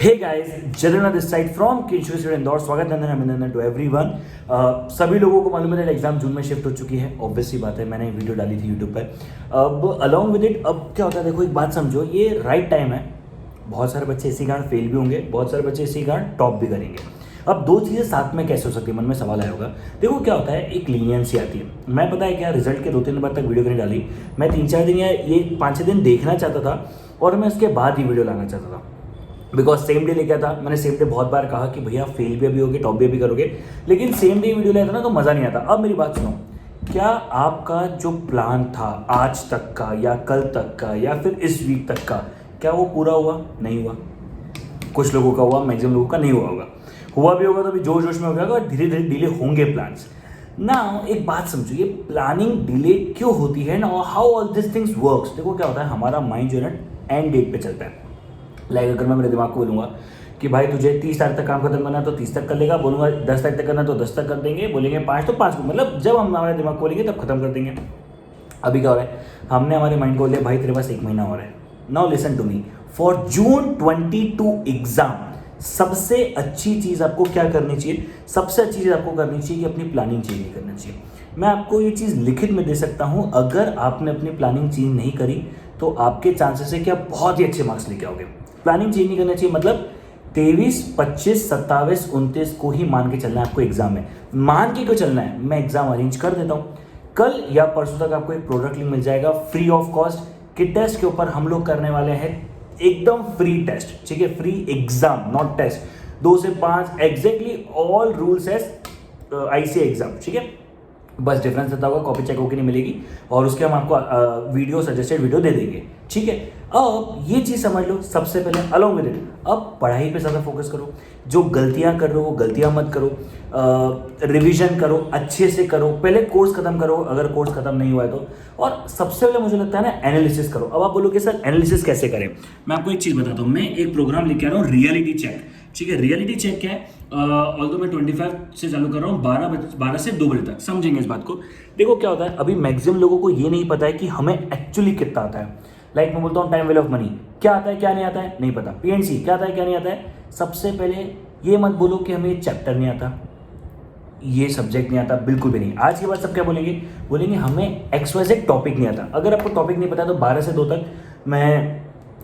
Hey guys, Jagannath this side from Kishore student Indore. स्वागत है अभिनंदन टू एवरीवन। सभी लोगों को मालूम है एग्जाम जून में शिफ्ट हो चुकी है। ऑब्वियसली बात है, मैंने वीडियो डाली थी यूट्यूब पर। अब अलॉन्ग विद इट अब क्या होता है, देखो एक बात समझो, ये राइट टाइम है। बहुत सारे बच्चे इसी कारण फेल भी होंगे, बहुत सारे बच्चे इसी कारण टॉप भी करेंगे। अब दो चीज़ें साथ में कैसे हो सकती है, मन में सवाल आया होगा। देखो क्या होता है, एक लीनियंसी आती है। मैं पता है क्या, रिजल्ट के 2-3 बार तक वीडियो नहीं डाली। मैं 3-4 दिन या ये 5-6 दिन देखना चाहता था और मैं उसके बाद ही वीडियो लाना चाहता था। बिकॉज सेम डे लेके आता, मैंने सेम डे बहुत बार कहा कि भैया फेल भी अभी होगे, टॉप भी अभी करोगे, लेकिन सेम डे वीडियो लेता ना तो मज़ा नहीं आता। अब मेरी बात सुनो, क्या आपका जो प्लान था आज तक का या कल तक का या फिर इस वीक तक का, क्या वो पूरा हुआ? नहीं हुआ। कुछ लोगों का हुआ, मैक्सिमम लोगों का नहीं हुआ होगा। हुआ भी होगा तो अभी जोश जोश में हो जाएगा और धीरे धीरे डिले होंगे प्लान्स ना। एक बात समझो, ये प्लानिंग डिले क्यों होती है ना, how all this things works. देखो क्या होता है, हमारा माइंड जो है ना एंड डेट पे चलता है। लाइक अगर मैं मेरे दिमाग को बोलूँगा कि भाई तुझे 30 तारीख तक काम खत्म करना है तो 30 तक कर लेगा, बोलूँगा 10 तारीख तक करना तो 10 तक कर देंगे, बोलेंगे 5 तो 5 को, मतलब जब हम हमारे दिमाग को बोलेंगे तब खत्म कर देंगे। अभी क्या हो रहा है, हमने हमारे माइंड को बोल दिया भाई तेरे पास 1 महीना और है। Now listen to me, for June 22 exam सबसे अच्छी चीज़ आपको क्या करनी चाहिए? सबसे अच्छी चीज़ आपको करनी चाहिए कि अपनी प्लानिंग चेंज नहीं करनी चाहिए। मैं आपको ये चीज़ लिखित में दे सकता हूँ, अगर आपने अपनी प्लानिंग चेंज नहीं करी तो आपके चांसेस है कि आप बहुत ही अच्छे मार्क्स लेके आओगे। प्लानिंग चेंज नहीं करना चाहिए, मतलब 23, 25, 27, 29 को ही मान के चलना है आपको एग्जाम में। मान के क्यों चलना है, मैं एग्जाम अरेंज कर देता हूँ। कल या परसों तक आपको एक प्रोडक्ट लिंक मिल जाएगा फ्री ऑफ कॉस्ट। कि टेस्ट के ऊपर हम लोग करने वाले हैं एकदम फ्री टेस्ट, ठीक है, फ्री एग्जाम नॉट टेस्ट। 2 से 5 exactly all rules as ICA exam, ठीक है। बस डिफरेंस रहता होगा, कॉपी चेक होकर नहीं मिलेगी और उसके हम आपको वीडियो सजेस्टेड वीडियो दे देंगे, ठीक है। अब ये चीज़ समझ लो सबसे पहले अलॉन्ग विद इट, अब पढ़ाई पे ज़्यादा फोकस करो। जो गलतियां कर रहे हो वो गलतियां मत करो, रिवीजन करो, अच्छे से करो, पहले कोर्स खत्म करो अगर कोर्स खत्म नहीं हुआ है तो। और सबसे पहले मुझे लगता है ना एनालिसिस करो। अब आप बोलोगे सर एनालिसिस कैसे करें, मैं आपको एक चीज़ बताता हूँ। मैं एक प्रोग्राम लेके आ रहा हूँ, रियलिटी चेक, ठीक है। रियलिटी चेक क्या है, ऑल्दो मैं 25 से चालू कर रहा हूँ, 12 से 2 बजे तक समझेंगे इस बात को। देखो क्या होता है, अभी मैक्सिमम लोगों को ये नहीं पता है कि हमें एक्चुअली कितना आता है। लाइक मैं बोलता हूँ टाइम वैल्यू ऑफ मनी क्या आता है क्या नहीं आता है, नहीं पता। PNC क्या आता है क्या नहीं आता है। सबसे पहले ये मत बोलो कि हमें चैप्टर नहीं आता, ये सब्जेक्ट नहीं आता, बिल्कुल भी नहीं। आज के बाद सब क्या बोलेंगे, बोलेंगे हमें XYZ टॉपिक नहीं आता। अगर आपको टॉपिक नहीं पता तो 12 से 2 तक मैं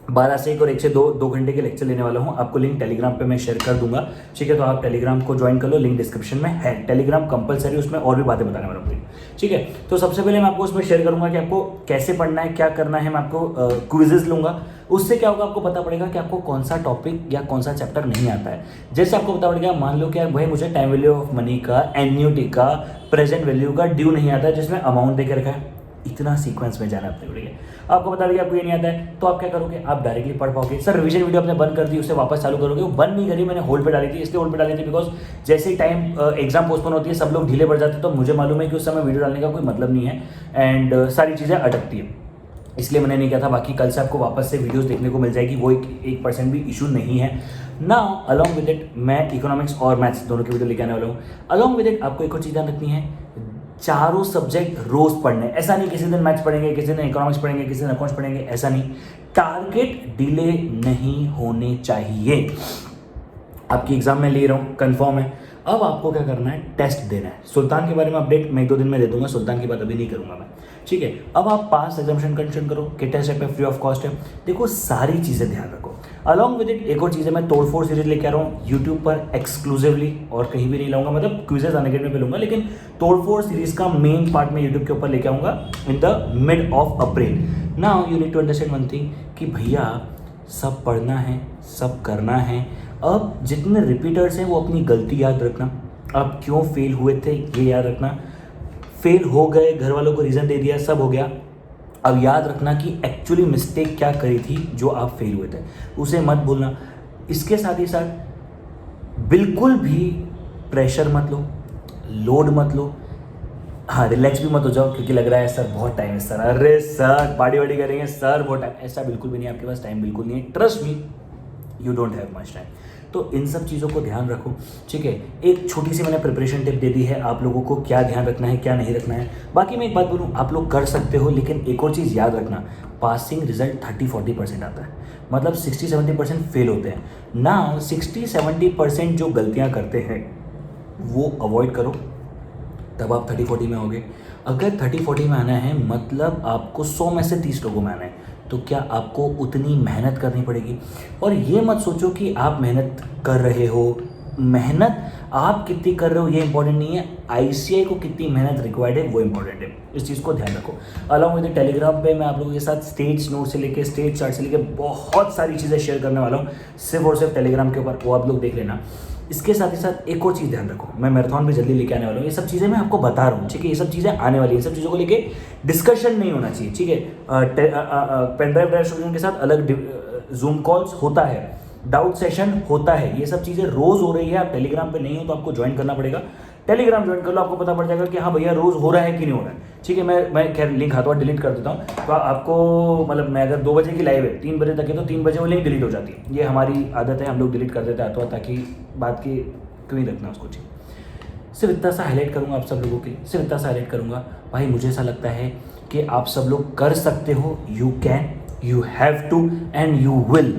12 से 1 और 1 से 2 घंटे के लेक्चर लेने वाला हूँ। आपको लिंक टेलीग्राम पे मैं शेयर कर दूंगा, ठीक है। तो आप टेलीग्राम को ज्वाइन कर लो, लिंक डिस्क्रिप्शन में है। टेलीग्राम कंपलसरी, उसमें और भी बातें बताने वाला हूँ, ठीक है। तो सबसे पहले मैं आपको उसमें शेयर करूंगा कि आपको कैसे पढ़ना है, क्या करना है। मैं आपको क्विजेस लूंगा, उससे क्या होगा, आपको पता पड़ेगा कि आपको कौन सा टॉपिक या कौन सा चैप्टर नहीं आता है। जैसे आपको पता पड़ेगा, मान लो कि भाई मुझे टाइम वैल्यू ऑफ मनी का, एन्यूटी का, प्रेजेंट वैल्यू का, ड्यू नहीं आता है जिसमें अमाउंट देकर रखा है, इतना सीक्वेंस में जाना अपने पड़ेगा। आपको बता देगा आपको ये नहीं आता है तो आप क्या करोगे, आप डायरेक्टली पढ़ पाओगे। सर रिवीजन वीडियो आपने बंद कर दी, उससे वापस चालू करोगे। वो बंद नहीं करी, मैंने होल्ड पे डाली थी। इसलिए होल्ड पे डाली थी बिकॉज जैसे ही टाइम एग्जाम पोस्टपोन होती है सब लोग ढीले पड़ जाते हैं, तो मुझे मालूम है कि उस समय वीडियो डालने का कोई मतलब नहीं है एंड सारी चीज़ें अटकती है, इसलिए मैंने नहीं किया था। बाकी कल से आपको वापस से वीडियोस देखने को मिल जाएगी, वो 1% भी इशू नहीं है ना। अलॉन्ग विद इट मैं इकोनॉमिक्स और मैथ्स दोनों की वीडियो लेके आने वाला हूँ। अलॉन्ग विद इट आपको एक और चीज़ ध्यान रखनी है, चारों सब्जेक्ट रोज पढ़ने। ऐसा नहीं किसी दिन मैथ्स पढ़ेंगे, किसी दिन इकोनॉमिक्स पढ़ेंगे, किसी दिन अकाउंट्स पढ़ेंगे, ऐसा नहीं। टारगेट डिले नहीं होने चाहिए। आपकी एग्जाम में ले रहा हूँ, कंफर्म है। अब आपको क्या करना है, टेस्ट देना है। सुल्तान के बारे में अपडेट मैं 1-2 दिन में दे दूंगा, सुल्तान की बात अभी नहीं करूंगा मैं, ठीक है। अब आप पास एग्जामिनेशन कंडीशन करो कि टेस्ट है फ्री ऑफ कॉस्ट है। देखो सारी चीज़ें ध्यान रखो। अलॉन्ग विद इट एक और चीज़ है, मैं तोड़फोड़ सीरीज लेके आ रहा हूँ यूट्यूब पर एक्सक्लूसिवली, और कहीं भी नहीं लाऊंगा, मतलब क्विजेज अनअकैडमी पे लूंगा, लेकिन तोड़फोड़ सीरीज का मेन पार्ट में यूट्यूब के ऊपर लेके आऊँगा in the mid of April. Now you need to understand one thing कि भैया सब पढ़ना है, सब करना है। अब जितने रिपीटर्स हैं वो अपनी गलती याद रखना, अब क्यों फेल हुए थे ये याद रखना। फेल हो गए, घर वालों को रीज़न दे दिया, सब हो गया। अब याद रखना कि एक्चुअली मिस्टेक क्या करी थी जो आप फेल हुए थे, उसे मत भूलना। इसके साथ ही साथ बिल्कुल भी प्रेशर मत लो, लोड मत लो, हाँ रिलैक्स भी मत हो जाओ क्योंकि लग रहा है सर बहुत टाइम है सर, अरे सर पार्टी वार्टी करेंगे सर बहुत टाइम, ऐसा बिल्कुल भी नहीं, आपके पास टाइम बिल्कुल नहीं है। Trust me, you don't have much time. तो इन सब चीज़ों को ध्यान रखो, ठीक है। एक छोटी सी मैंने प्रिपरेशन टिप दे दी है आप लोगों को, क्या ध्यान रखना है क्या नहीं रखना है। बाकी मैं एक बात बोलूँ, आप लोग कर सकते हो, लेकिन एक और चीज़ याद रखना, पासिंग रिजल्ट 30-40% आता है, मतलब 60-70% फेल होते हैं ना। 60-70% जो गलतियाँ करते हैं वो अवॉइड करो, तब आप 30-40 में होगे। अगर 30-40 में आना है मतलब आपको 100 में से 30 लोगों में आना है, तो क्या आपको उतनी मेहनत करनी पड़ेगी। और ये मत सोचो कि आप मेहनत कर रहे हो, मेहनत आप कितनी कर रहे हो ये इंपॉर्टेंट नहीं है, ICAI को कितनी मेहनत रिक्वायर्ड है वो इंपॉर्टेंट है। इस चीज़ को ध्यान रखो। अलॉन्ग विद टेलीग्राम पे मैं आप लोगों के साथ स्टेज नोट से लेके स्टेज चार्ट से लेके बहुत सारी चीज़ें शेयर करने वाला हूँ, सिर्फ और सिर्फ टेलीग्राम के ऊपर, वो आप लोग देख लेना। इसके साथ ही साथ एक और चीज़ ध्यान रखो, मैं मैराथन भी जल्दी लेके आने वाला हूँ। ये सब चीज़ें मैं आपको बता रहा हूँ, ठीक है। ये सब चीज़ें आने वाली है, ये सब चीज़ों को लेके डिस्कशन नहीं होना चाहिए, ठीक है। पेन ड्राइव स्टूडेंट के साथ अलग जूम कॉल्स होता है, डाउट सेशन होता है, ये सब चीज़ें रोज़ हो रही है। आप टेलीग्राम पे नहीं हो तो आपको ज्वाइन करना पड़ेगा। टेलीग्राम ज्वाइन कर लो, आपको पता पड़ जाएगा कि हाँ भैया रोज़ हो रहा है कि नहीं हो रहा है, ठीक है। मैं खैर लिंक हाथों डिलीट कर देता हूँ, तो आपको मतलब मैं अगर 2 बजे की लाइव है 3 बजे तक है तो 3 बजे वो लिंक डिलीट हो जाती है। ये हमारी आदत है, हम लोग डिलीट कर देते हैं हाथों, ताकि बात की क्यों ही रखना उसको, ठीक। सिर्फ इतना सा हाईलाइट करूँगा आप सब लोगों के लिए, सिर्फ इतना सा हाईलाइट करूँगा। भाई मुझे ऐसा लगता है कि आप सब लोग कर सकते हो, you can, you have to and you will.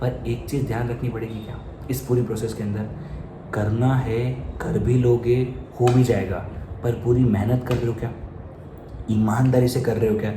पर एक चीज़ ध्यान रखनी पड़ेगी, क्या इस पूरी प्रोसेस के अंदर करना है, कर भी लोगे, हो भी जाएगा, पर पूरी मेहनत कर रहे हो क्या, ईमानदारी से कर रहे हो क्या,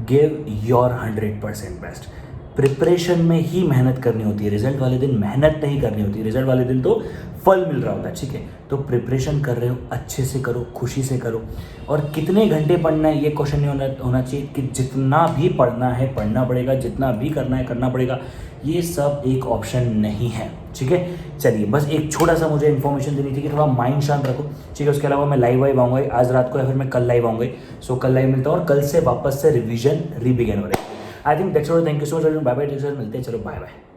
गिव योर 100% बेस्ट। प्रिपरेशन में ही मेहनत करनी होती है, रिजल्ट वाले दिन मेहनत नहीं करनी होती, रिजल्ट वाले दिन तो फल मिल रहा होता है, ठीक है। तो प्रिपरेशन कर रहे हो अच्छे से करो, खुशी से करो। और कितने घंटे पढ़ना है ये क्वेश्चन नहीं होना चाहिए, कि जितना भी पढ़ना है पढ़ना पड़ेगा, जितना भी करना है करना पड़ेगा, ये सब एक ऑप्शन नहीं है, ठीक है। चलिए बस एक छोटा सा मुझे इन्फॉर्मेशन देनी थी कि थोड़ा माइंड शांत रखो, ठीक है। उसके अलावा मैं लाइव आऊँगा आज रात को, या फिर मैं कल लाइव आऊँगा। सो कल लाइव मिलता हूँ और कल से वापस से रिविजन रीबिगेन हो रही है। I think that's all, thank you so much, bye bye, मिलते हैं, चलो बाय बाय।